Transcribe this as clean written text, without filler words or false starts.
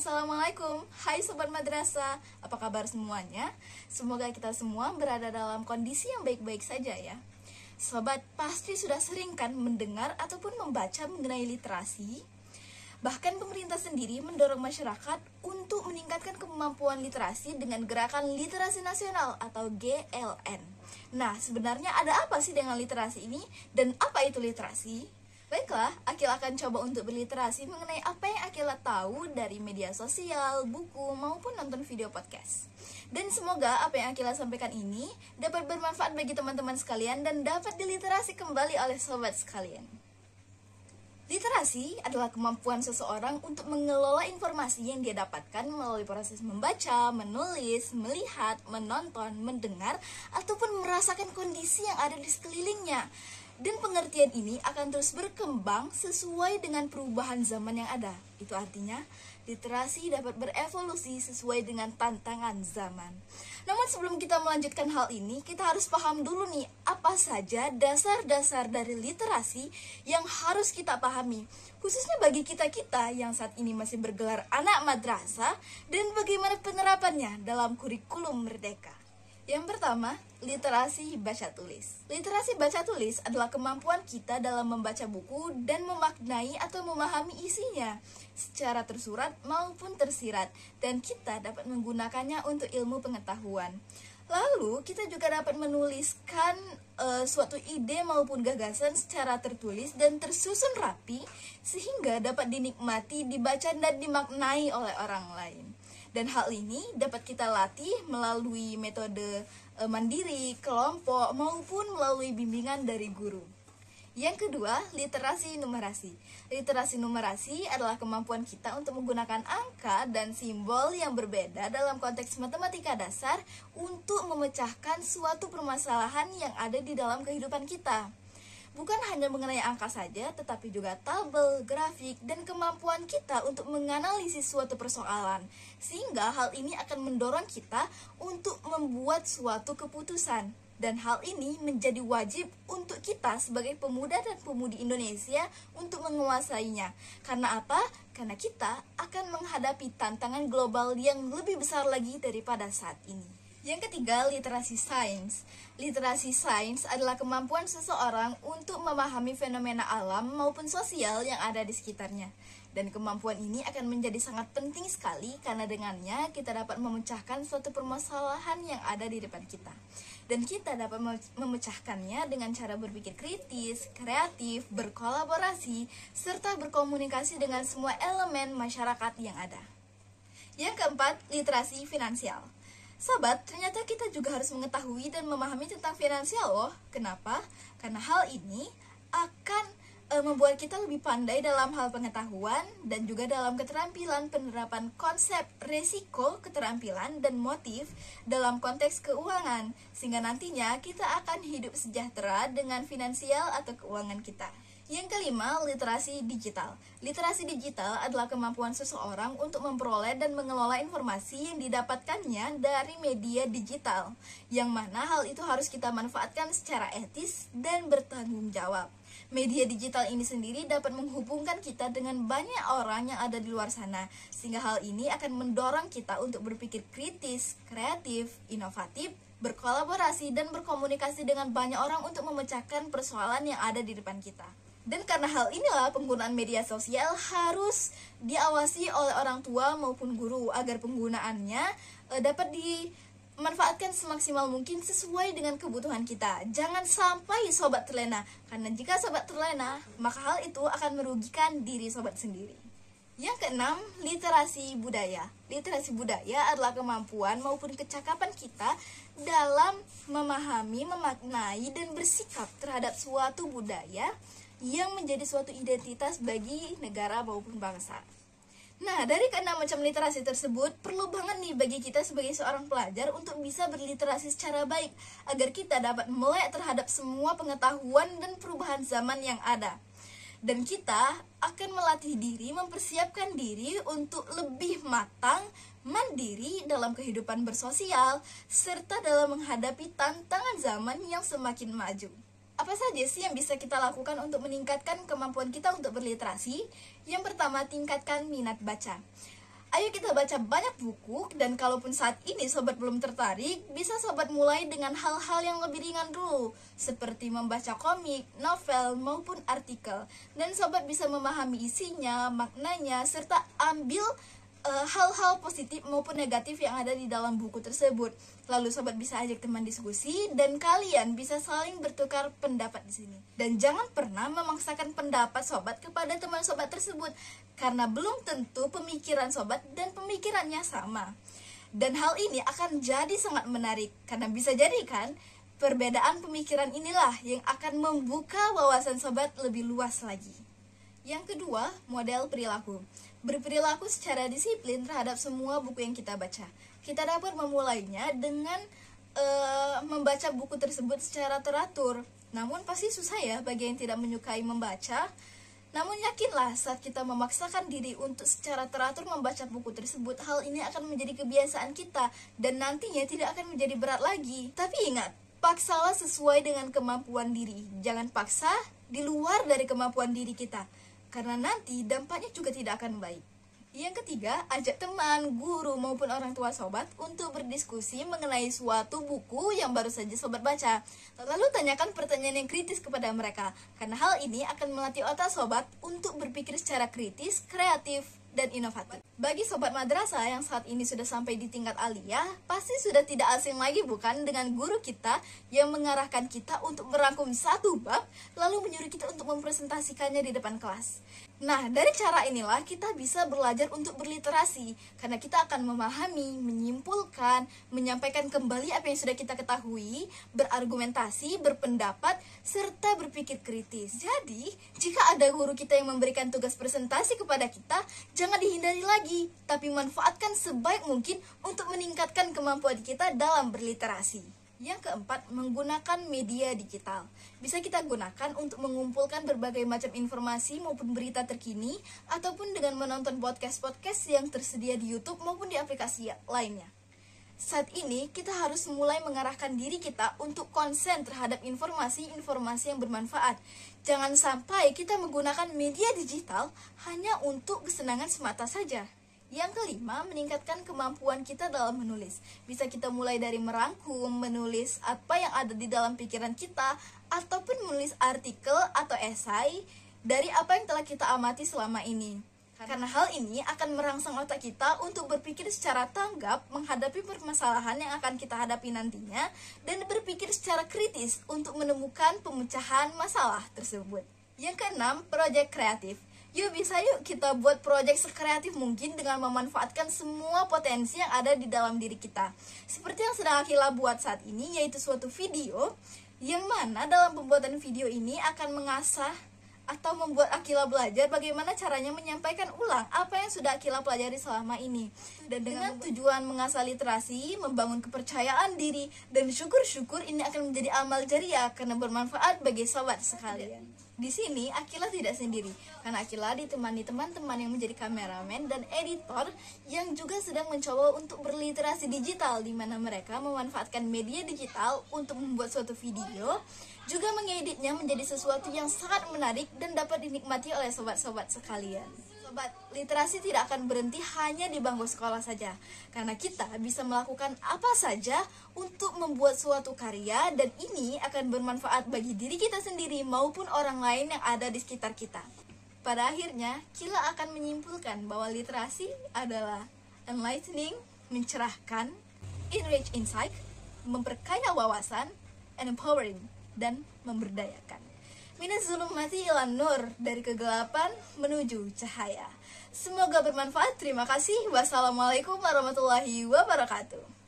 Assalamualaikum, hai Sobat Madrasah, apa kabar semuanya? Semoga kita semua berada dalam kondisi yang baik-baik saja ya. Sobat pasti sudah sering kan mendengar ataupun membaca mengenai literasi. Bahkan pemerintah sendiri mendorong masyarakat untuk meningkatkan kemampuan literasi dengan gerakan literasi nasional atau GLN. Nah, sebenarnya ada apa sih dengan literasi ini dan apa itu literasi? Baiklah, Akil akan coba untuk berliterasi mengenai apa yang Akil tahu dari media sosial, buku, maupun nonton video podcast. Dan semoga apa yang Akil sampaikan ini dapat bermanfaat bagi teman-teman sekalian dan dapat diliterasi kembali oleh sobat sekalian. Literasi adalah kemampuan seseorang untuk mengelola informasi yang dia dapatkan melalui proses membaca, menulis, melihat, menonton, mendengar, ataupun merasakan kondisi yang ada di sekelilingnya. Dan pengertian ini akan terus berkembang sesuai dengan perubahan zaman yang ada. Itu artinya, literasi dapat berevolusi sesuai dengan tantangan zaman. Namun sebelum kita melanjutkan hal ini, kita harus paham dulu nih, apa saja dasar-dasar dari literasi yang harus kita pahami. Khususnya bagi kita-kita yang saat ini masih bergelar anak madrasah, dan bagaimana penerapannya dalam kurikulum merdeka. Yang pertama, literasi baca tulis. Literasi baca tulis adalah kemampuan kita dalam membaca buku dan memaknai atau memahami isinya secara tersurat maupun tersirat, dan kita dapat menggunakannya untuk ilmu pengetahuan. Lalu, kita juga dapat menuliskan suatu ide maupun gagasan secara tertulis dan tersusun rapi sehingga dapat dinikmati, dibaca, dan dimaknai oleh orang lain. Dan hal ini dapat kita latih melalui metode mandiri, kelompok, maupun melalui bimbingan dari guru. Yang kedua, literasi numerasi. Literasi numerasi adalah kemampuan kita untuk menggunakan angka dan simbol yang berbeda dalam konteks matematika dasar untuk memecahkan suatu permasalahan yang ada di dalam kehidupan kita. Bukan hanya mengenai angka saja, tetapi juga tabel, grafik, dan kemampuan kita untuk menganalisis suatu persoalan. Sehingga hal ini akan mendorong kita untuk membuat suatu keputusan. Dan hal ini menjadi wajib untuk kita sebagai pemuda dan pemudi Indonesia untuk menguasainya. Karena apa? Karena kita akan menghadapi tantangan global yang lebih besar lagi daripada saat ini. Yang ketiga, literasi sains. Literasi sains adalah kemampuan seseorang untuk memahami fenomena alam maupun sosial yang ada di sekitarnya. Dan kemampuan ini akan menjadi sangat penting sekali karena dengannya kita dapat memecahkan suatu permasalahan yang ada di depan kita. Dan kita dapat memecahkannya dengan cara berpikir kritis, kreatif, berkolaborasi, serta berkomunikasi dengan semua elemen masyarakat yang ada. Yang keempat, literasi finansial. Sobat, ternyata kita juga harus mengetahui dan memahami tentang finansial loh. Kenapa? Karena hal ini akan membuat kita lebih pandai dalam hal pengetahuan dan juga dalam keterampilan penerapan konsep resiko, keterampilan, dan motif dalam konteks keuangan. Sehingga nantinya kita akan hidup sejahtera dengan finansial atau keuangan kita. Yang kelima, literasi digital. Literasi digital adalah kemampuan seseorang untuk memperoleh dan mengelola informasi yang didapatkannya dari media digital, yang mana hal itu harus kita manfaatkan secara etis dan bertanggung jawab. Media digital ini sendiri dapat menghubungkan kita dengan banyak orang yang ada di luar sana, sehingga hal ini akan mendorong kita untuk berpikir kritis, kreatif, inovatif, berkolaborasi, dan berkomunikasi dengan banyak orang untuk memecahkan persoalan yang ada di depan kita. Dan karena hal inilah penggunaan media sosial harus diawasi oleh orang tua maupun guru agar penggunaannya dapat dimanfaatkan semaksimal mungkin sesuai dengan kebutuhan kita. Jangan sampai sobat terlena, karena jika sobat terlena, maka hal itu akan merugikan diri sobat sendiri. Yang keenam, literasi budaya. Literasi budaya adalah kemampuan maupun kecakapan kita dalam memahami, memaknai, dan bersikap terhadap suatu budaya yang menjadi suatu identitas bagi negara maupun bangsa. Nah, dari keenam macam literasi tersebut, perlu banget nih bagi kita sebagai seorang pelajar untuk bisa berliterasi secara baik, agar kita dapat melek terhadap semua pengetahuan dan perubahan zaman yang ada. Dan kita akan melatih diri, mempersiapkan diri untuk lebih matang, mandiri dalam kehidupan bersosial, serta dalam menghadapi tantangan zaman yang semakin maju. Apa saja sih yang bisa kita lakukan untuk meningkatkan kemampuan kita untuk berliterasi? Yang pertama, tingkatkan minat baca. Ayo kita baca banyak buku, dan kalaupun saat ini sobat belum tertarik, bisa sobat mulai dengan hal-hal yang lebih ringan dulu, seperti membaca komik, novel, maupun artikel. Dan sobat bisa memahami isinya, maknanya, serta ambil hal-hal positif maupun negatif yang ada di dalam buku tersebut. Lalu sobat bisa ajak teman diskusi dan kalian bisa saling bertukar pendapat di sini. Dan jangan pernah memaksakan pendapat sobat kepada teman sobat tersebut, karena belum tentu pemikiran sobat dan pemikirannya sama. Dan hal ini akan jadi sangat menarik, karena bisa jadi kan perbedaan pemikiran inilah yang akan membuka wawasan sobat lebih luas lagi. Yang kedua, model perilaku. Berperilaku secara disiplin terhadap semua buku yang kita baca. Kita dapat memulainya dengan membaca buku tersebut secara teratur. Namun pasti susah ya bagi yang tidak menyukai membaca. Namun yakinlah saat kita memaksakan diri untuk secara teratur membaca buku tersebut, hal ini akan menjadi kebiasaan kita dan nantinya tidak akan menjadi berat lagi. Tapi ingat, paksalah sesuai dengan kemampuan diri. Jangan paksa di luar dari kemampuan diri kita, karena nanti dampaknya juga tidak akan baik. Yang ketiga, ajak teman, guru, maupun orang tua sobat untuk berdiskusi mengenai suatu buku yang baru saja sobat baca. Lalu tanyakan pertanyaan yang kritis kepada mereka, karena hal ini akan melatih otak sobat untuk berpikir secara kritis, kreatif, dan inovatif. Bagi sobat madrasah yang saat ini sudah sampai di tingkat aliyah, pasti sudah tidak asing lagi bukan dengan guru kita yang mengarahkan kita untuk merangkum satu bab, lalu menyuruh kita untuk mempresentasikannya di depan kelas. Nah, dari cara inilah kita bisa belajar untuk berliterasi, karena kita akan memahami, menyimpulkan, menyampaikan kembali apa yang sudah kita ketahui, berargumentasi, berpendapat, serta berpikir kritis. Jadi, jika ada guru kita yang memberikan tugas presentasi kepada kita, jangan dihindari lagi, tapi manfaatkan sebaik mungkin untuk meningkatkan kemampuan kita dalam berliterasi. Yang keempat, menggunakan media digital. Bisa kita gunakan untuk mengumpulkan berbagai macam informasi maupun berita terkini, ataupun dengan menonton podcast-podcast yang tersedia di YouTube maupun di aplikasi lainnya. Saat ini, kita harus mulai mengarahkan diri kita untuk konsen terhadap informasi-informasi yang bermanfaat. Jangan sampai kita menggunakan media digital hanya untuk kesenangan semata saja. Yang kelima, meningkatkan kemampuan kita dalam menulis. Bisa kita mulai dari merangkum, menulis apa yang ada di dalam pikiran kita, ataupun menulis artikel atau esai dari apa yang telah kita amati selama ini. Karena hal ini akan merangsang otak kita untuk berpikir secara tanggap menghadapi permasalahan yang akan kita hadapi nantinya, dan berpikir secara kritis untuk menemukan pemecahan masalah tersebut. Yang keenam, proyek kreatif. Yuk kita buat proyek sekreatif mungkin dengan memanfaatkan semua potensi yang ada di dalam diri kita. Seperti yang sedang Akila buat saat ini, yaitu suatu video yang mana dalam pembuatan video ini akan mengasah atau membuat Akila belajar bagaimana caranya menyampaikan ulang apa yang sudah Akila pelajari selama ini. Dan dengan tujuan mengasah literasi, membangun kepercayaan diri, dan syukur-syukur ini akan menjadi amal jariah karena bermanfaat bagi sobat sekalian. Di sini Akila tidak sendiri, karena Akila ditemani teman-teman yang menjadi kameramen dan editor yang juga sedang mencoba untuk berliterasi digital, di mana mereka memanfaatkan media digital untuk membuat suatu video, juga mengeditnya menjadi sesuatu yang sangat menarik dan dapat dinikmati oleh sobat-sobat sekalian. Sobat, literasi tidak akan berhenti hanya di bangku sekolah saja, karena kita bisa melakukan apa saja untuk membuat suatu karya, dan ini akan bermanfaat bagi diri kita sendiri maupun orang lain yang ada di sekitar kita. Pada akhirnya, Kila akan menyimpulkan bahwa literasi adalah enlightening, mencerahkan, enrich insight, memperkaya wawasan, and empowering, dan memberdayakan. Minaz zulumati ilan nur, dari kegelapan menuju cahaya. Semoga bermanfaat. Terima kasih. Wassalamualaikum warahmatullahi wabarakatuh.